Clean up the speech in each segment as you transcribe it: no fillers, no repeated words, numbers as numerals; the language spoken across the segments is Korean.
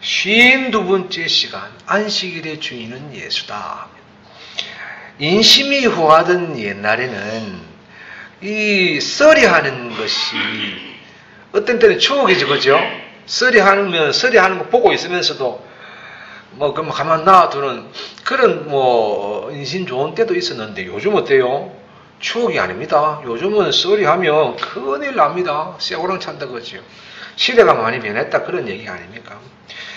52번째 시간, 안식일의 주인은 예수다. 인심이 후하던 옛날에는 이 썰이 하는 것이 어떤 때는 추억이죠, 그죠? 썰이 하는 거 보고 있으면서도 그럼 가만 놔두는 그런 인심 좋은 때도 있었는데 요즘 어때요? 추억이 아닙니다. 요즘은 썰이 하면 큰일 납니다. 쇠고랑 찬다 그죠? 시대가 많이 변했다 그런 얘기가 아닙니까?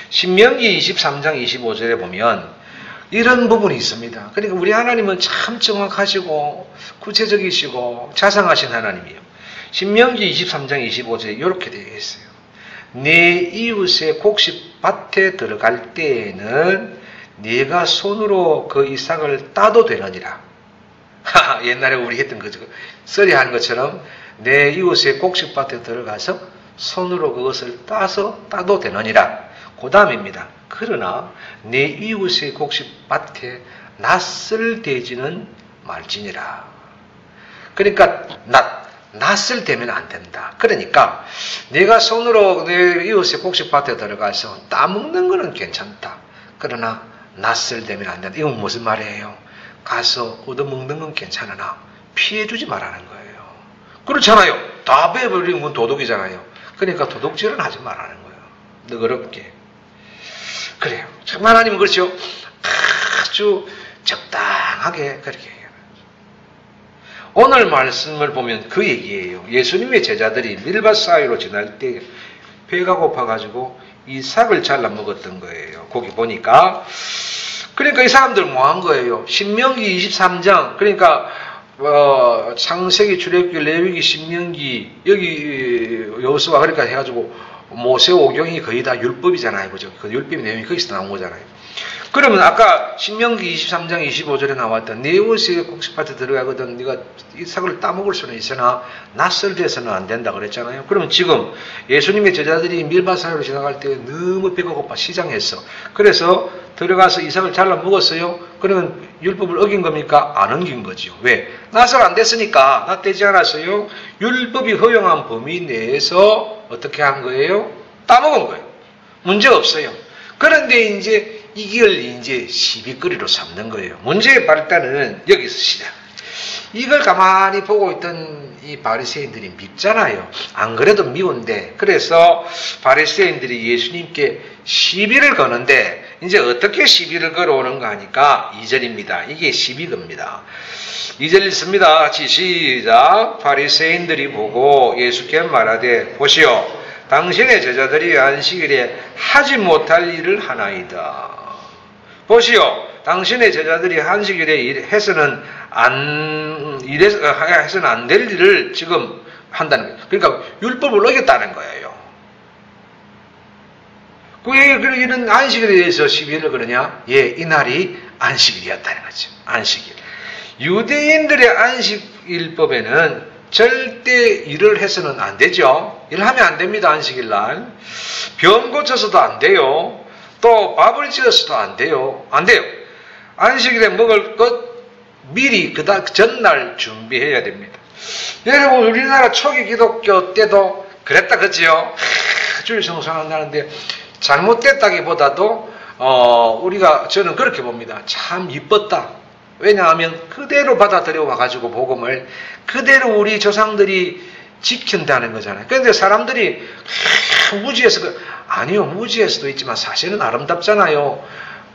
신명기 23장 25절에 보면 이런 부분이 있습니다. 그러니까 우리 하나님은 참 정확하시고 구체적이시고 자상하신 하나님이에요. 신명기 23장 25절에 이렇게 되어 있어요. 내 이웃의 곡식밭에 들어갈 때에는 네가 손으로 그 이삭을 따도 되느니라. 옛날에 우리 했던 거죠. 썰이 하는 것처럼 내 이웃의 곡식밭에 들어가서 손으로 그것을 따도 되느니라. 그 다음입니다. 그러나 내 이웃의 곡식밭에 낯을 대지는 말지니라. 그러니까 낯을 대면 안 된다. 그러니까 내가 손으로 내 이웃의 곡식밭에 들어가서 따먹는 거는 괜찮다. 그러나 낯을 대면 안 된다. 이건 무슨 말이에요? 가서 얻어먹는 건 괜찮으나 피해주지 말라는 거예요. 그렇잖아요. 다 베어버리는 건 도둑이잖아요. 그러니까 도둑질은 하지 말라는 거예요. 너그럽게. 그래요. 참 하나님은 그렇죠. 아주 적당하게 그렇게 해요. 오늘 말씀을 보면 그 얘기예요. 예수님의 제자들이 밀밭 사이로 지날 때 배가 고파가지고 이삭을 잘라 먹었던 거예요. 거기 보니까. 그러니까 이 사람들 뭐 한 거예요? 신명기 23장, 그러니까 창세기, 출애굽기, 레위기, 신명기, 여기 여호수아 그러니까 해가지고 모세오경이 거의 다 율법이잖아요. 그죠? 그 율법 내용이 거기서 나온 거잖아요. 그러면 아까 신명기 23장 25절에 나왔던 네 이웃의 곡식밭에 들어가거든 네가 이삭을 따먹을 수는 있으나 낯설 돼서는 안 된다 그랬잖아요. 그러면 지금 예수님의 제자들이 밀밭 사이로 지나갈 때 너무 배가 고파 시장에서 그래서 들어가서 이삭을 잘라 먹었어요. 그러면 율법을 어긴 겁니까? 안 어긴 거죠. 왜? 낯설 안 됐으니까 낯되지 않았어요. 율법이 허용한 범위 내에서 어떻게 한 거예요? 따먹은 거예요. 문제 없어요. 그런데 이제 이걸 이제 시비거리로 삼는 거예요. 문제의 발단은 여기서 시작. 이걸 가만히 보고 있던 이 바리새인들이 밉잖아요. 안 그래도 미운데 그래서 바리새인들이 예수님께 시비를 거는데 이제 어떻게 시비를 걸어오는가 하니까 2절입니다. 이게 시비겁니다. 2절 읽습니다. 같이 시작. 바리새인들이 보고 예수께 말하되 보시오 당신의 제자들이 안식일에 하지 못할 일을 하나이다. 보시오 당신의 제자들이 안식일에 해서는 안 될 일을 지금 한다는 거예요. 그러니까 율법을 어겼다는 거예요. 왜 이런 안식일에 대해서 시비를 그러냐? 예, 이날이 안식일이었다는 거죠. 안식일. 유대인들의 안식일법에는 절대 일을 해서는 안 되죠. 일하면 안 됩니다. 안식일 날. 병 고쳐서도 안 돼요. 또 밥을 지어서도 안 돼요. 안 돼요. 안식일에 먹을 것 미리 그 전날 준비해야 됩니다. 여러분 우리나라 초기 기독교 때도 그랬다 그지요? 주일 성수한다는데 잘못됐다기보다도 저는 그렇게 봅니다. 참 이뻤다. 왜냐하면 그대로 받아들여 와가지고 복음을 그대로 우리 조상들이 지킨다는 거잖아요. 그런데 사람들이 무지해서 아니요 무지할 수도 있지만 사실은 아름답잖아요.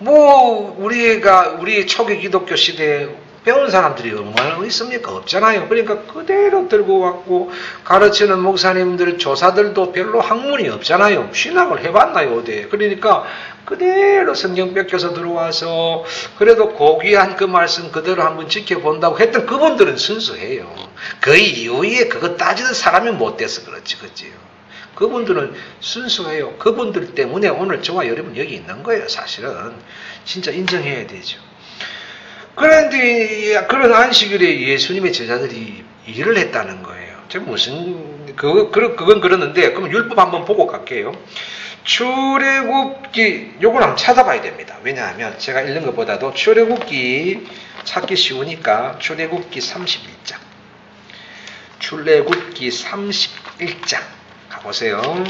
우리 초기 기독교 시대에 배운 사람들이 얼마나 있습니까? 없잖아요. 그러니까 그대로 들고 왔고 가르치는 목사님들 조사들도 별로 학문이 없잖아요. 신학을 해봤나요 어디? 그러니까 그대로 성경 뺏겨서 들어와서 그래도 고귀한 그 말씀 그대로 한번 지켜본다고 했던 그분들은 순수해요. 그 이후에 그거 따지는 사람이 못 돼서 그렇지 그치요. 그분들은 순수해요. 그분들 때문에 오늘 저와 여러분 여기 있는 거예요. 사실은 진짜 인정해야 되죠. 그런데 그런 안식일에 예수님의 제자들이 일을 했다는 거예요. 그건 그러는데 그럼 율법 한번 보고 갈게요. 출애굽기 요걸 한번 찾아봐야 됩니다. 왜냐하면 제가 읽는 것보다도 출애굽기 찾기 쉬우니까 출애굽기 31장 출애굽기 31장 가보세요.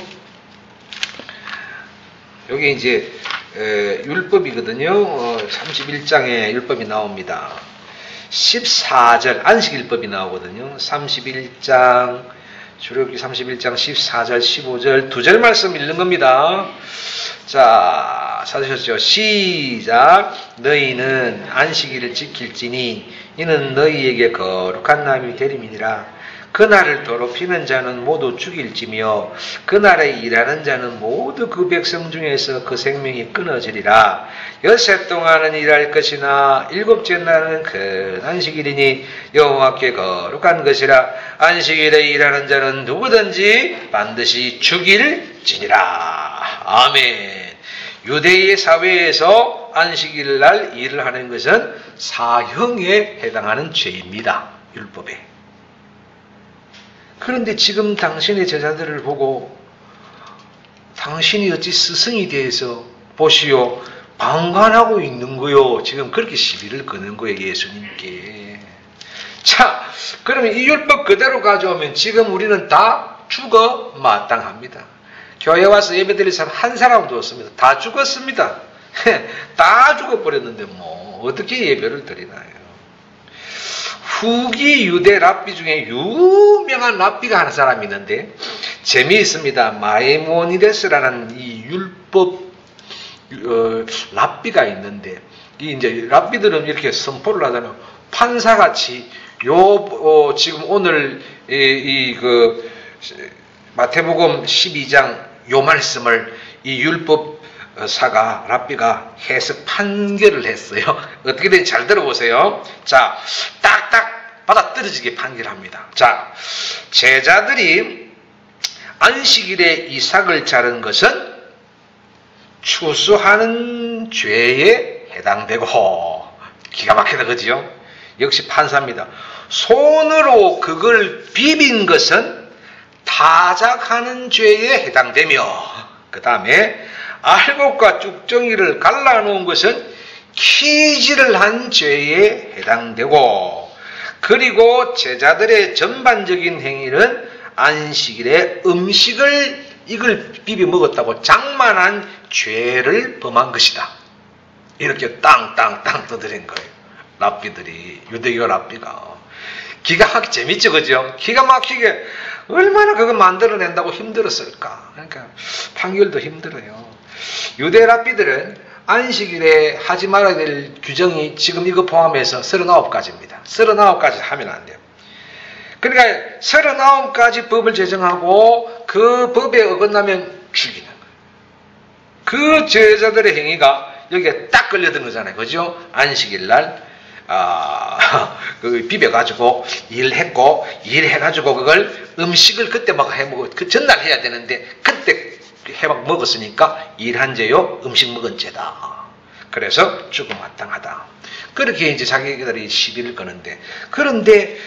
여기 이제 율법이거든요. 31장에 율법이 나옵니다. 14절 안식일법이 나오거든요. 31장 출애굽기 31장 14절 15절 두 절 말씀 읽는 겁니다. 자, 찾으셨죠? 시작. 너희는 안식일을 지킬지니 이는 너희에게 거룩한 날이 되림이니라. 그날을 더럽히는 자는 모두 죽일지며 그날에 일하는 자는 모두 그 백성 중에서 그 생명이 끊어지리라. 여섯 동안은 일할 것이나 일곱째 날은 큰 안식일이니 여호와께 거룩한 것이라. 안식일에 일하는 자는 누구든지 반드시 죽일지니라. 아멘. 유대의 사회에서 안식일날 일을 하는 것은 사형에 해당하는 죄입니다. 율법에. 그런데 지금 당신의 제자들을 보고 당신이 어찌 스승이 되어서 보시오 방관하고 있는 거요. 지금 그렇게 시비를 거는 거예요. 예수님께. 자, 그러면 이 율법 그대로 가져오면 지금 우리는 다 죽어 마땅합니다. 교회 와서 예배드릴 사람 한 사람도 없습니다. 다 죽었습니다. 다 죽어버렸는데 뭐 어떻게 예배를 드리나요? 후기 유대 랍비 중에 유명한 랍비가 하는 사람이 있는데 재미있습니다. 마이모니데스라는 이 율법 랍비가 있는데 이 이제 랍비들은 이렇게 선포를 하잖아요. 판사같이 지금 오늘 그 마태복음 12장 요 말씀을 이 율법사가 랍비가 해석 판결을 했어요. 어떻게 된지 잘 들어보세요. 자, 딱딱 받아떨어지게 판결합니다. 자, 제자들이 안식일에 이삭을 자른 것은 추수하는 죄에 해당되고 기가 막히다 그죠? 역시 판사입니다. 손으로 그걸 비빈 것은 타작하는 죄에 해당되며 그 다음에 알곡과 쭉정이를 갈라놓은 것은 키질을 한 죄에 해당되고 그리고 제자들의 전반적인 행위는 안식일에 음식을 이걸 비벼 먹었다고 장만한 죄를 범한 것이다. 이렇게 땅땅땅 떠드린 거예요. 랍비들이 유대교 랍비가 기가 막히게 재밌죠, 그죠? 기가 막히게 얼마나 그거 만들어낸다고 힘들었을까. 그러니까 판결도 힘들어요. 유대 랍비들은 안식일에 하지 말아야 될 규정이 지금 이거 포함해서 39가지입니다. 39가지 하면 안 돼요. 그러니까 39가지 법을 제정하고 그 법에 어긋나면 죽이는 거예요. 그 제자들의 행위가 여기에 딱 걸려든 거잖아요. 그죠? 안식일날 그 비벼가지고 일했고 일해가지고 그걸 음식을 그때 막 해먹어 그 전날 해야 되는데 그때 해막 먹었으니까 일한 죄요 음식 먹은 죄다. 그래서 죽음 마땅하다. 그렇게 이제 자기들이 시비를 거는데 그런데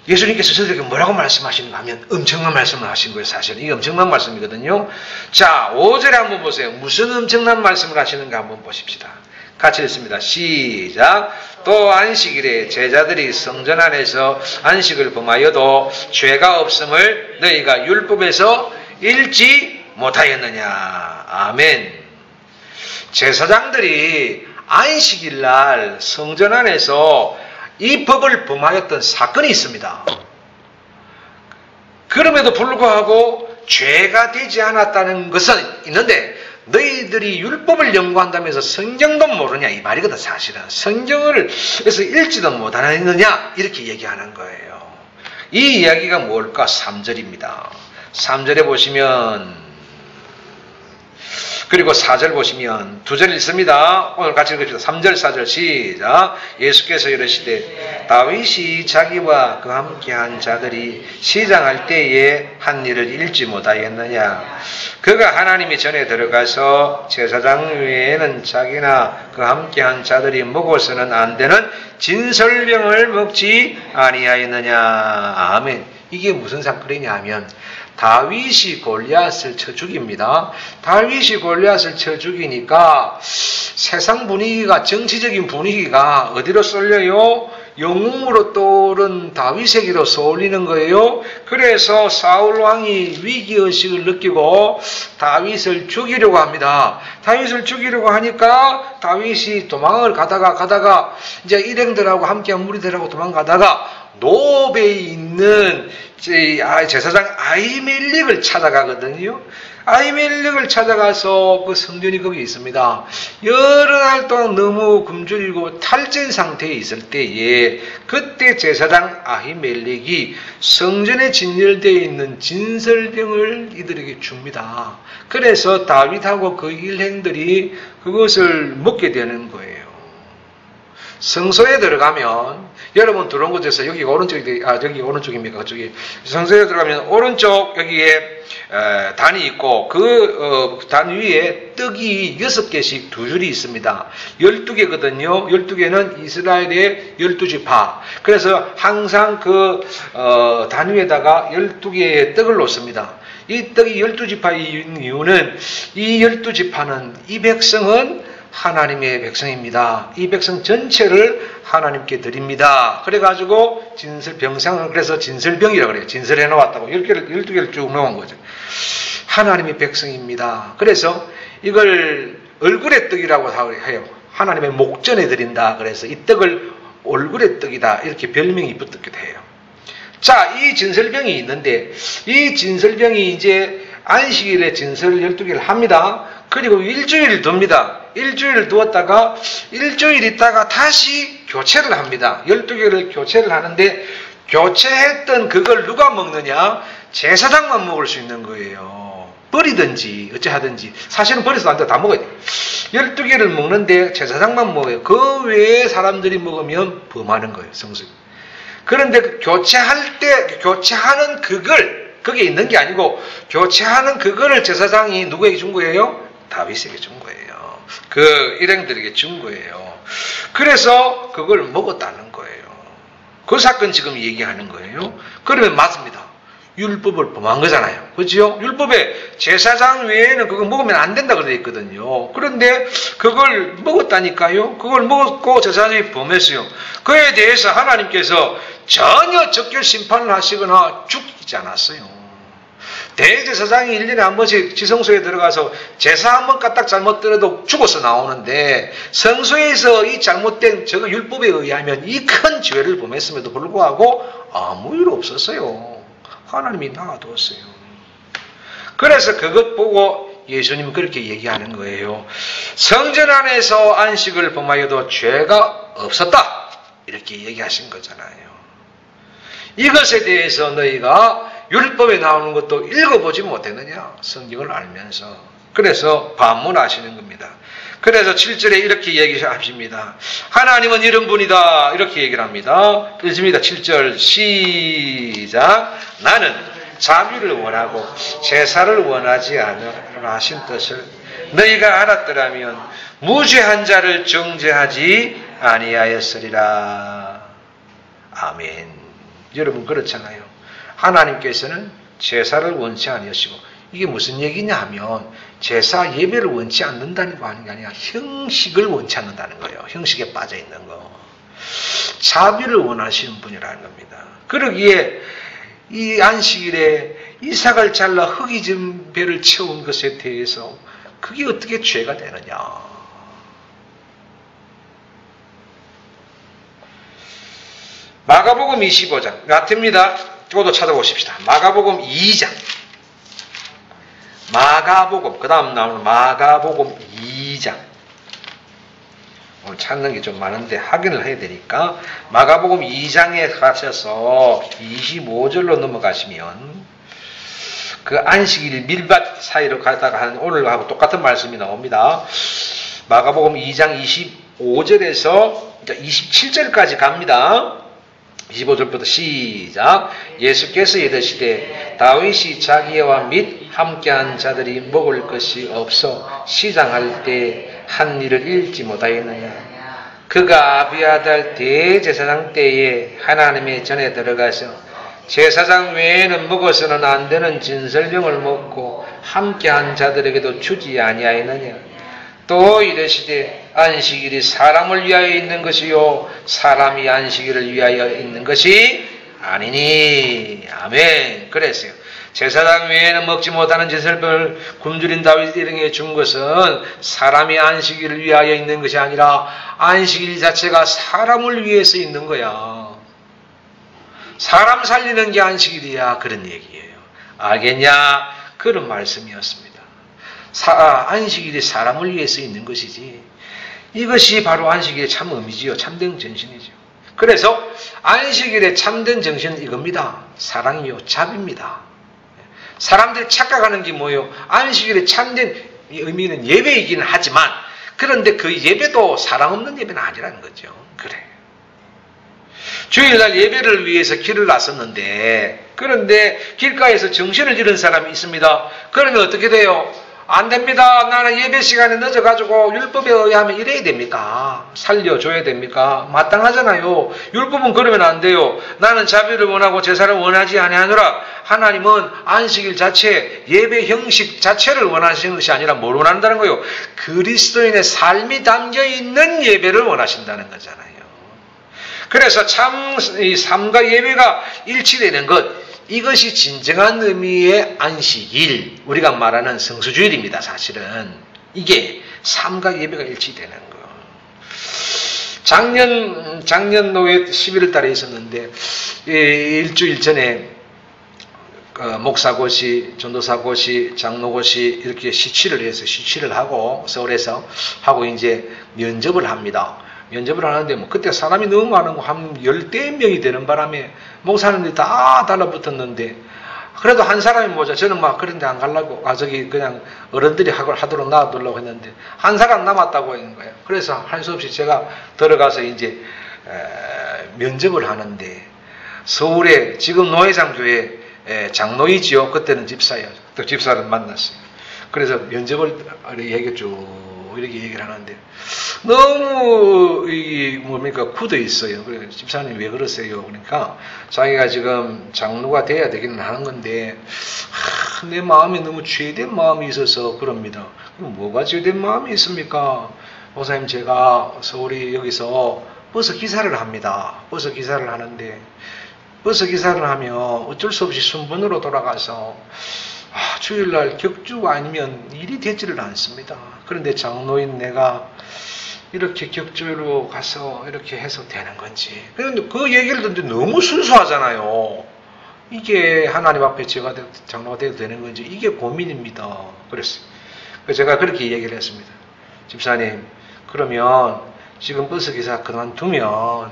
예수님께서 저들에게 뭐라고 말씀하시는가 하면 엄청난 말씀을 하신 거예요. 사실은 이게 엄청난 말씀이거든요. 자, 5절에 한번 보세요. 무슨 엄청난 말씀을 하시는가 한번 보십시다. 같이 읽습니다. 시작. 또 안식일에 제자들이 성전 안에서 안식을 범하여도 죄가 없음을 너희가 율법에서 읽지 못하였느냐. 아멘. 제사장들이 안식일날 성전 안에서 이 법을 범하였던 사건이 있습니다. 그럼에도 불구하고 죄가 되지 않았다는 것은 있는데 너희들이 율법을 연구한다면서 성경도 모르냐 이 말이거든. 사실은 성경을 그래서 읽지도 못하느냐 이렇게 얘기하는 거예요. 이 이야기가 뭘까? 3절입니다. 3절에 보시면 그리고 4절 보시면 두 절 읽습니다. 오늘 같이 읽읍시다. 3절 4절 시작. 예수께서 이르시되 다윗이 자기와 그 함께한 자들이 시장할 때에 한 일을 읽지 못하였느냐. 그가 하나님이 전에 들어가서 제사장 외에는 자기나 그 함께한 자들이 먹어서는 안 되는 진설병을 먹지 아니하였느냐. 아멘. 이게 무슨 사건이냐 하면 다윗이 골리앗을 쳐 죽입니다. 다윗이 골리앗을 쳐 죽이니까 세상 분위기가 정치적인 분위기가 어디로 쏠려요? 영웅으로 떠오른 다윗에게로 쏘리는 거예요. 그래서 사울 왕이 위기의식을 느끼고 다윗을 죽이려고 합니다. 다윗을 죽이려고 하니까 다윗이 도망을 가다가 이제 일행들하고 함께한 무리들하고 도망가다가 노베에 있는 제사장 아히멜렉을 찾아가거든요. 아히멜렉을 찾아가서 그 성전이 거기 있습니다. 여러 날 동안 너무 굶주리고 탈진 상태에 있을 때에 그때 제사장 아히멜렉이 성전에 진열되어 있는 진설병을 이들에게 줍니다. 그래서 다윗하고 그 일행들이 그것을 먹게 되는 거예요. 성소에 들어가면 여러분 들어온 곳에서 여기가 여기 오른쪽입니까? 그쪽이 성소에 들어가면 오른쪽 여기에 단이 있고 그 단 위에 떡이 6개씩 두 줄이 있습니다. 12개거든요. 12개는 이스라엘의 12지파. 그래서 항상 그 단 위에다가 12개의 떡을 놓습니다. 이 떡이 12지파인 이유는 이 12지파는 이 백성은 하나님의 백성입니다. 이 백성 전체를 하나님께 드립니다. 그래가지고 진설병상을 그래서 진설병이라고 그래요. 진설해 놓았다고 12개를 쭉 놓은 거죠. 하나님의 백성입니다. 그래서 이걸 얼굴의 떡이라고 해요. 하나님의 목전에 드린다. 그래서 이 떡을 얼굴의 떡이다. 이렇게 별명이 붙었기도 해요. 자, 이 진설병이 있는데 이 진설병이 이제 안식일에 진설 12개를 합니다. 그리고 일주일 둡니다. 일주일 두었다가 일주일 있다가 다시 교체를 합니다. 12개를 교체를 하는데 교체했던 그걸 누가 먹느냐? 제사장만 먹을 수 있는 거예요. 버리든지 어찌하든지 사실은 버려서도 안 돼. 다 먹어야 돼요. 12개를 먹는데 제사장만 먹어요. 그 외에 사람들이 먹으면 범하는 거예요. 성수. 그런데 교체할 때 교체하는 그게 있는 게 아니고 교체하는 그거를 제사장이 누구에게 준 거예요? 다윗에게 준 거예요. 그 일행들에게 준 거예요. 그래서 그걸 먹었다는 거예요. 그 사건 지금 얘기하는 거예요. 그러면 맞습니다. 율법을 범한 거잖아요. 그렇죠? 율법에 제사장 외에는 그거 먹으면 안 된다 그래 있거든요. 그런데 그걸 먹었다니까요. 그걸 먹었고 제사장이 범했어요. 그에 대해서 하나님께서 전혀 적결 심판을 하시거나 죽이지 않았어요. 대제사장이 1년에 한 번씩 지성소에 들어가서 제사 한 번 까딱 잘못되어도 죽어서 나오는데 성소에서 이 잘못된 저거 율법에 의하면 이 큰 죄를 범했음에도 불구하고 아무 일 없었어요. 하나님이 놔두었어요. 그래서 그것 보고 예수님은 그렇게 얘기하는 거예요. 성전 안에서 안식을 범하여도 죄가 없었다. 이렇게 얘기하신 거잖아요. 이것에 대해서 너희가 율법에 나오는 것도 읽어보지 못했느냐? 성경을 알면서. 그래서 반문하시는 겁니다. 그래서 7절에 이렇게 얘기하십니다. 하나님은 이런 분이다. 이렇게 얘기를 합니다. 읽습니다. 7절 시작. 나는 자비를 원하고 제사를 원하지 않으라 하신 뜻을 너희가 알았더라면 무죄한 자를 정죄하지 아니하였으리라. 아멘. 여러분 그렇잖아요. 하나님께서는 제사를 원치 아니하시고 이게 무슨 얘기냐 하면 제사 예배를 원치 않는다는 거 하는 게 아니라 형식을 원치 않는다는 거예요. 형식에 빠져 있는 거. 자비를 원하시는 분이라는 겁니다. 그러기에 이 안식일에 이삭을 잘라 흙이 진 배를 채운 것에 대해서 그게 어떻게 죄가 되느냐. 마가복음 25장 같습니다. 이것도 찾아보십시다. 마가복음 2장. 마가복음, 그 다음 나오는 마가복음 2장. 오늘 찾는 게 좀 많은데 확인을 해야 되니까 마가복음 2장에 가셔서 25절로 넘어가시면 그 안식일 밀밭 사이로 가다가 하는 오늘하고 똑같은 말씀이 나옵니다. 마가복음 2장 25절에서 27절까지 갑니다. 25절부터 시작. 예수께서 이르시되 다윗이 자기와 및 함께한 자들이 먹을 것이 없어 시장할 때 한 일을 잃지 못하였느냐. 그가 아비아달 대제사장 때에 하나님의 전에 들어가서 제사장 외에는 먹어서는 안 되는 진설병을 먹고 함께한 자들에게도 주지 아니하였느냐. 또 이르시되 안식일이 사람을 위하여 있는 것이요 사람이 안식일을 위하여 있는 것이 아니니. 아멘. 그랬어요. 제사장 외에는 먹지 못하는 제사를 굶주린 다윗이 일행에게 준 것은 사람이 안식일을 위하여 있는 것이 아니라 안식일 자체가 사람을 위해서 있는 거야. 사람 살리는 게 안식일이야. 그런 얘기예요. 알겠냐? 그런 말씀이었습니다. 안식일이 사람을 위해서 있는 것이지. 이것이 바로 안식일의 참 의미지요. 참된 정신이죠. 그래서 안식일의 참된 정신은 이겁니다. 사랑이요. 자비입니다. 사람들이 착각하는 게 뭐예요? 안식일의 참된 의미는 예배이기는 하지만 그런데 그 예배도 사랑 없는 예배는 아니라는 거죠. 그래. 주일날 예배를 위해서 길을 나섰는데 그런데 길가에서 정신을 잃은 사람이 있습니다. 그러면 어떻게 돼요? 안 됩니다. 나는 예배 시간에 늦어가지고 율법에 의하면 이래야 됩니까? 살려줘야 됩니까? 마땅하잖아요. 율법은 그러면 안 돼요. 나는 자비를 원하고 제사를 원하지 아니하노라. 하나님은 안식일 자체, 예배 형식 자체를 원하시는 것이 아니라 뭘 원한다는 거예요? 그리스도인의 삶이 담겨있는 예배를 원하신다는 거잖아요. 그래서 참 이 삶과 예배가 일치되는 것, 이것이 진정한 의미의 안식일, 우리가 말하는 성수주일입니다. 사실은 이게 삶과 예배가 일치되는 거예요. 작년도에 11월 달에 있었는데 일주일 전에 목사고시, 전도사고시, 장로고시 이렇게 시치를 해서 시치를 하고 서울에서 하고 이제 면접을 합니다. 면접을 하는데 뭐 그때 사람이 너무 많은 거 한 10대명이 되는 바람에 목사님들이 다 달라붙었는데 그래도 한 사람이 뭐죠? 저는 막 그런데 안 가려고 저기 그냥 어른들이 하도록 놔두려고 했는데 한 사람 남았다고 하는 거예요. 그래서 할 수 없이 제가 들어가서 이제 면접을 하는데 서울에 지금 노회장 교회 장로이지요. 그때는 집사예요. 또 집사를 만났어요. 그래서 면접을 이렇게 얘기를 하는데 너무 굳어 있어요. 그래서 집사님 왜 그러세요? 그러니까 자기가 지금 장로가 돼야 되기는 하는 건데 내 마음에 너무 죄된 마음이 있어서 그럽니다. 그럼 뭐가 죄된 마음이 있습니까? 목사님, 제가 서울에 여기서 버스 기사를 합니다. 버스 기사를 하는데 버스 기사를 하면 어쩔 수 없이 순번으로 돌아가서 주일날 격주가 아니면 일이 되지를 않습니다. 그런데 장로인 내가 이렇게 격주로 가서 이렇게 해서 되는 건지. 그런데 그 얘기를 듣는데 너무 순수하잖아요. 이게 하나님 앞에 제가 장로가 돼도 되는 건지 이게 고민입니다. 그랬어요. 그래서 제가 그렇게 얘기를 했습니다. 집사님, 그러면 지금 버스기사 그만두면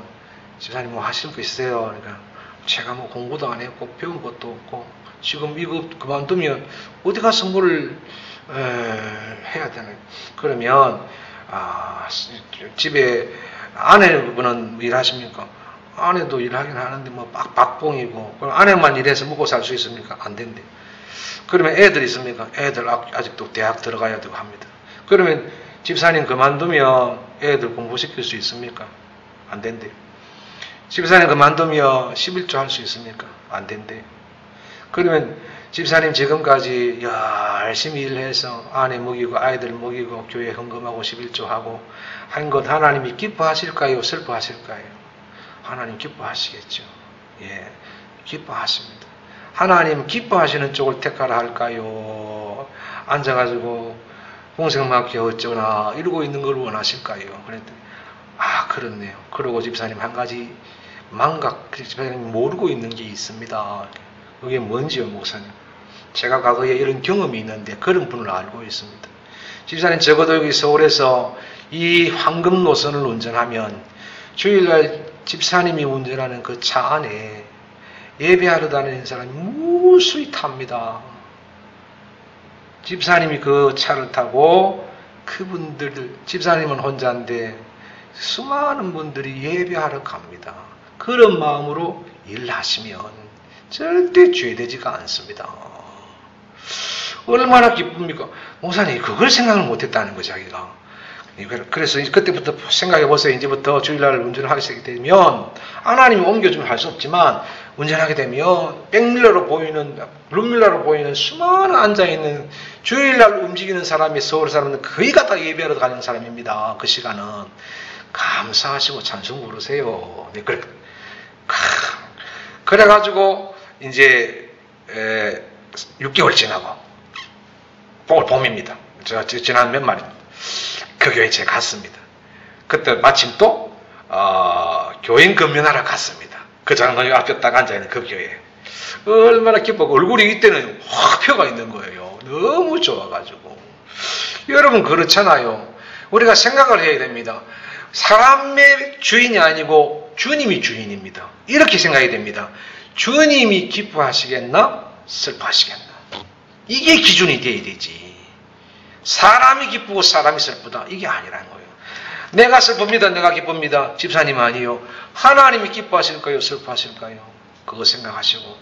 집사님 뭐 하실 거 있어요? 그러니까 제가 뭐 공부도 안 했고 배운 것도 없고 지금 이거 그만두면 어디 가서 뭘 해야 되나요? 그러면 집에 아내분은 일하십니까? 아내도 일하긴 하는데 뭐 박봉이고 그럼 아내만 일해서 먹고 살 수 있습니까? 안 된대. 그러면 애들 있습니까? 애들 아직도 대학 들어가야 되고 합니다. 그러면 집사님 그만두면 애들 공부시킬 수 있습니까? 안 된대. 집사님 그만두면 11조 할 수 있습니까? 안 된대. 그러면 집사님 지금까지 열심히 일해서 아내 먹이고 아이들 먹이고 교회 헌금하고 11조 하고 한 것 하나님이 기뻐하실까요? 슬퍼하실까요? 하나님 기뻐하시겠죠. 예, 기뻐하십니다. 하나님 기뻐하시는 쪽을 택하라 할까요? 앉아가지고 공생맞게 어쩌나 이러고 있는 걸 원하실까요? 그랬더니 그렇네요. 그러고 집사님 한 가지 집사님 모르고 있는 게 있습니다. 그게 뭔지요, 목사님? 제가 과거에 이런 경험이 있는데 그런 분을 알고 있습니다. 집사님, 적어도 여기 서울에서 이 황금 노선을 운전하면 주일날 집사님이 운전하는 그 차 안에 예배하러 다니는 사람이 무수히 탑니다. 집사님이 그 차를 타고 집사님은 혼자인데 수많은 분들이 예배하러 갑니다. 그런 마음으로 일하시면 절대 죄되지가 않습니다. 얼마나 기쁩니까? 목사님 그걸 생각을 못했다는 거 자기가. 그래서 그때부터 생각해 보세요. 이제부터 주일날 운전을 하게 되면 하나님이 옮겨주면 할 수 없지만 운전하게 되면 백밀러로 보이는 룸밀러로 보이는 수많은 앉아있는 주일날 움직이는 사람이 서울 사람은 거의 다 예배하러 가는 사람입니다. 그 시간은 감사하시고 찬송 부르세요. 네, 그래가지고 이제 6개월 지나고 봄입니다. 제가 지난 몇 말입니다. 그 교회 제가 갔습니다. 그때 마침 또 교인 금연하러 갔습니다. 그 장로님 앞에 딱 앉아있는 그 교회에 얼마나 기쁘고 얼굴이 이때는 확 펴가 있는 거예요. 너무 좋아가지고. 여러분 그렇잖아요. 우리가 생각을 해야 됩니다. 사람의 주인이 아니고 주님이 주인입니다. 이렇게 생각해야 됩니다. 주님이 기뻐하시겠나 슬퍼하시겠나, 이게 기준이 돼야 되지. 사람이 기쁘고 사람이 슬프다, 이게 아니라는 거예요. 내가 슬픕니다, 내가 기쁩니다. 집사님 아니요. 하나님이 기뻐하실까요 슬퍼하실까요? 그거 생각하시고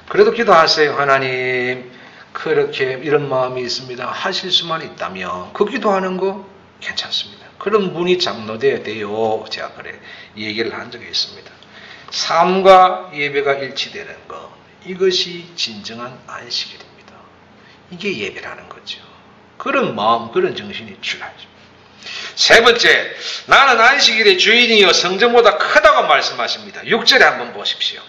그래도 기도하세요. 하나님 그렇게 이런 마음이 있습니다 하실 수만 있다면 그 기도하는 거 괜찮습니다. 그런 분이 장로되어야 돼요. 제가 그래 얘기를 한 적이 있습니다. 삶과 예배가 일치되는 것, 이것이 진정한 안식일입니다. 이게 예배라는 거죠. 그런 마음, 그런 정신이 필요하죠. 세 번째, 나는 안식일의 주인이여 성전보다 크다고 말씀하십니다. 6절에 한번 보십시오.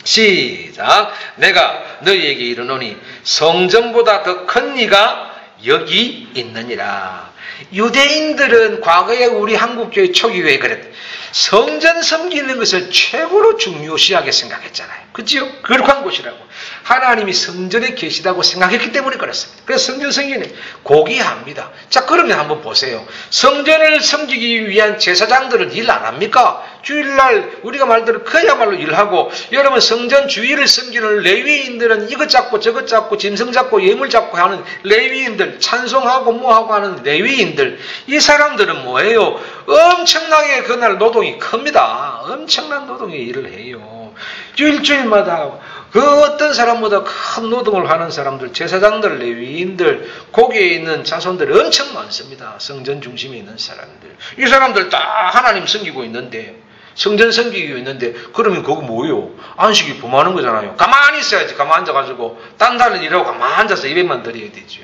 시작. 내가 너희에게 이르노니 성전보다 더 큰 이가 여기 있느니라. 유대인들은 과거에 우리 한국교회 초기교회 그랬다. 성전 섬기는 것을 최고로 중요시하게 생각했잖아요. 그치요? 거룩한 곳이라고. 하나님이 성전에 계시다고 생각했기 때문에 그렇습니다. 그래서 성전 섬기는 고귀합니다. 자, 그러면 한번 보세요. 성전을 섬기기 위한 제사장들은 일 안 합니까? 주일날 우리가 말대로 그야말로 일하고, 여러분 성전 주일을 섬기는 레위인들은 이것 잡고 저것 잡고 짐승 잡고 예물 잡고 하는 레위인들, 찬송하고 뭐하고 하는 레위인들, 이 사람들은 뭐예요? 엄청나게 그날 노동이 큽니다. 엄청난 노동의 일을 해요. 일주일마다 그 어떤 사람보다 큰 노동을 하는 사람들, 제사장들, 레위인들, 거기에 있는 자손들 엄청 많습니다. 성전 중심에 있는 사람들. 이 사람들 다 하나님 섬기고 있는데, 성전 섬기고 있는데, 그러면 그거 뭐예요? 안식일 범하는 거잖아요. 가만히 있어야지. 가만히 앉아가지고 딴 다른 일하고 가만히 앉아서 예배만 드려야 되죠.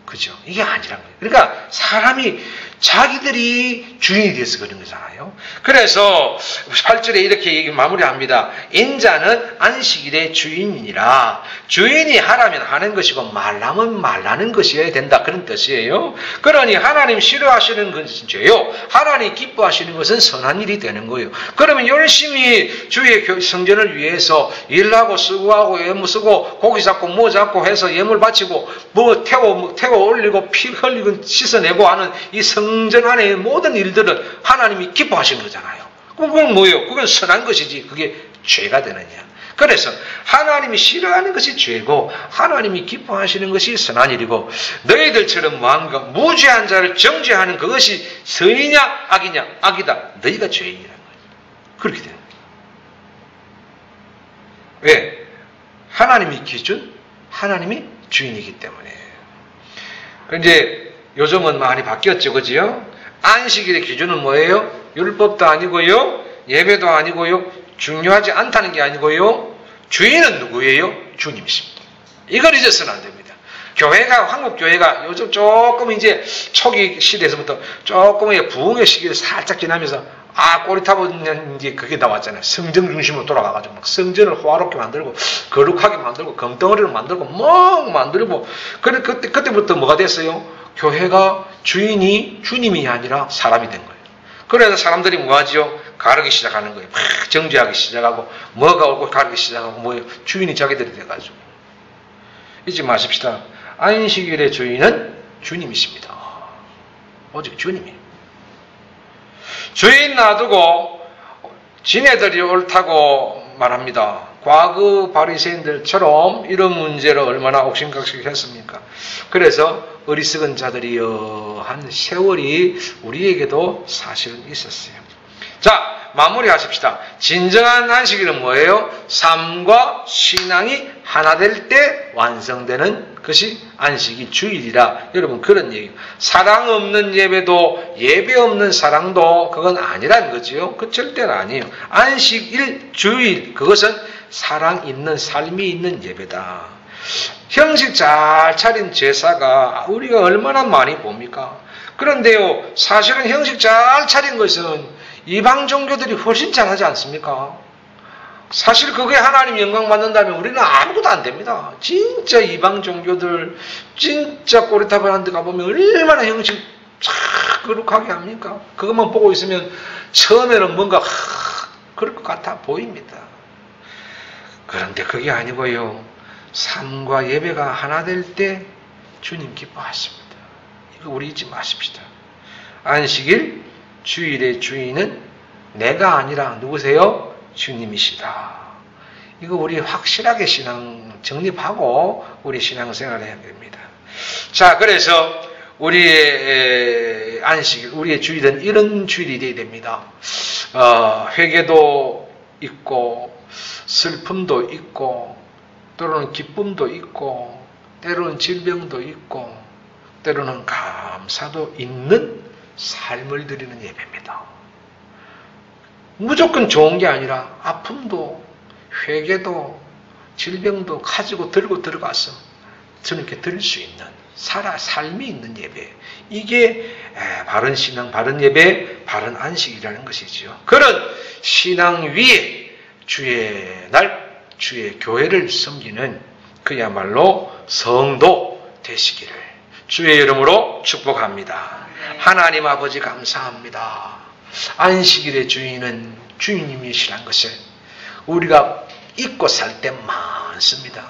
그죠? 이게 아니란 거예요. 그러니까 사람이 자기들이 주인이 돼서 그런 거잖아요. 그래서 8절에 이렇게 마무리합니다. 인자는 안식일의 주인이니라. 주인이 하라면 하는 것이고 말라면 말라는 것이어야 된다, 그런 뜻이에요. 그러니 하나님 싫어하시는 것은 죄요, 하나님 기뻐하시는 것은 선한 일이 되는 거예요. 그러면 열심히 주의 성전을 위해서 일하고 수고하고 예물 쓰고 고기 잡고 뭐 잡고 해서 예물 바치고 뭐 태워 올리고 피 흘리고 씻어내고 하는 이 성전 안의 모든 일들은 하나님이 기뻐하시는 거잖아요. 그건 뭐예요? 그건 선한 것이지 그게 죄가 되느냐. 그래서 하나님이 싫어하는 것이 죄고 하나님이 기뻐하시는 것이 선한 일이고, 너희들처럼 무한과 무죄한 자를 정죄하는 그것이 선이냐 악이냐? 악이다. 너희가 죄인이라는 거예요. 그렇게 되는 거예요. 왜? 하나님이 기준, 하나님이 주인이기 때문에. 이제 요즘은 많이 바뀌었죠, 그지요? 안식일의 기준은 뭐예요? 율법도 아니고요, 예배도 아니고요, 중요하지 않다는 게 아니고요, 주인은 누구예요? 주님이십니다. 이걸 잊어서는 안 됩니다. 교회가, 한국 교회가 요즘 조금 이제 초기 시대에서부터 조금 부흥의 시기를 살짝 지나면서 꼬리타보는 이제 그게 나왔잖아요. 성전 중심으로 돌아가가지고 막 성전을 호화롭게 만들고 거룩하게 만들고 금덩어리를 만들고 뭐 만들고, 그때부터 뭐가 됐어요? 교회가 주인이 주님이 아니라 사람이 된 거예요. 그래서 사람들이 뭐하지요? 가르기 시작하는 거예요. 막 정죄하기 시작하고 뭐가 옳고 가르기 시작하고 뭐예요? 주인이 자기들이 돼가지고. 잊지 마십시다. 안식일의 주인은 주님이십니다. 오직 주님이에요. 주인 놔두고 지네들이 옳다고 말합니다. 과거 바리새인들처럼 이런 문제로 얼마나 옥신각신했습니까? 그래서 어리석은 자들이여 한 세월이 우리에게도 사실은 있었어요. 자, 마무리하십시다. 진정한 안식일은 뭐예요? 삶과 신앙이 하나 될 때 완성되는 것이 안식이 주일이라. 여러분 그런 얘기. 사랑 없는 예배도 예배 없는 사랑도 그건 아니라는 거지요. 그 절대로 아니에요. 안식일 주일 그것은 사랑 있는 삶이 있는 예배다. 형식 잘 차린 제사가 우리가 얼마나 많이 봅니까? 그런데요, 사실은 형식 잘 차린 것은 이방 종교들이 훨씬 잘하지 않습니까? 사실 그게 하나님 영광 받는다면 우리는 아무것도 안 됩니다. 진짜 이방 종교들, 진짜 꼬리탑을 한 데 가보면 얼마나 형식 참 거룩하게 합니까? 그것만 보고 있으면 처음에는 뭔가 그럴 것 같아 보입니다. 그런데 그게 아니고요. 삶과 예배가 하나 될 때 주님 기뻐하십니다. 이거 우리 잊지 마십시다. 안식일 주일의 주인은 내가 아니라 누구세요? 주님이시다. 이거 우리 확실하게 신앙 정립하고 우리 신앙생활을 해야 됩니다. 자, 그래서 우리의 안식일, 우리의 주일은 이런 주일이 되어야 됩니다. 회개도 있고 슬픔도 있고 때로는 기쁨도 있고 때로는 질병도 있고 때로는 감사도 있는 삶을 드리는 예배입니다. 무조건 좋은 게 아니라 아픔도 회개도 질병도 가지고 들고 들어가서 주님께 드릴 수 있는 삶이 있는 예배. 이게 바른 신앙, 바른 예배, 바른 안식이라는 것이지요. 그런 신앙 위에 주의 날, 주의 교회를 섬기는 그야말로 성도 되시기를 주의 이름으로 축복합니다. 하나님 아버지 감사합니다. 안식일의 주인은 주님이시란 것을 우리가 잊고 살 때 많습니다.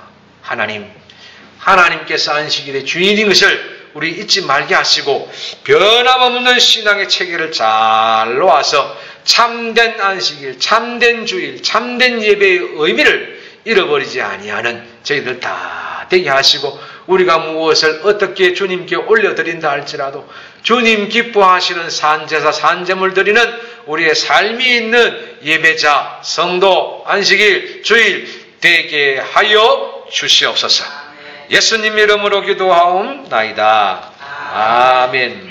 하나님께서 안식일의 주인인 것을 우리 잊지 말게 하시고 변함없는 신앙의 체계를 잘 놓아서 참된 안식일, 참된 주일, 참된 예배의 의미를 잃어버리지 아니하는 저희들 다 되게 하시고 우리가 무엇을 어떻게 주님께 올려드린다 할지라도 주님 기뻐하시는 산제사, 산제물 드리는 우리의 삶이 있는 예배자, 성도, 안식일, 주일 되게 하여 주시옵소서. 예수님 이름으로 기도하옵나이다. 아멘.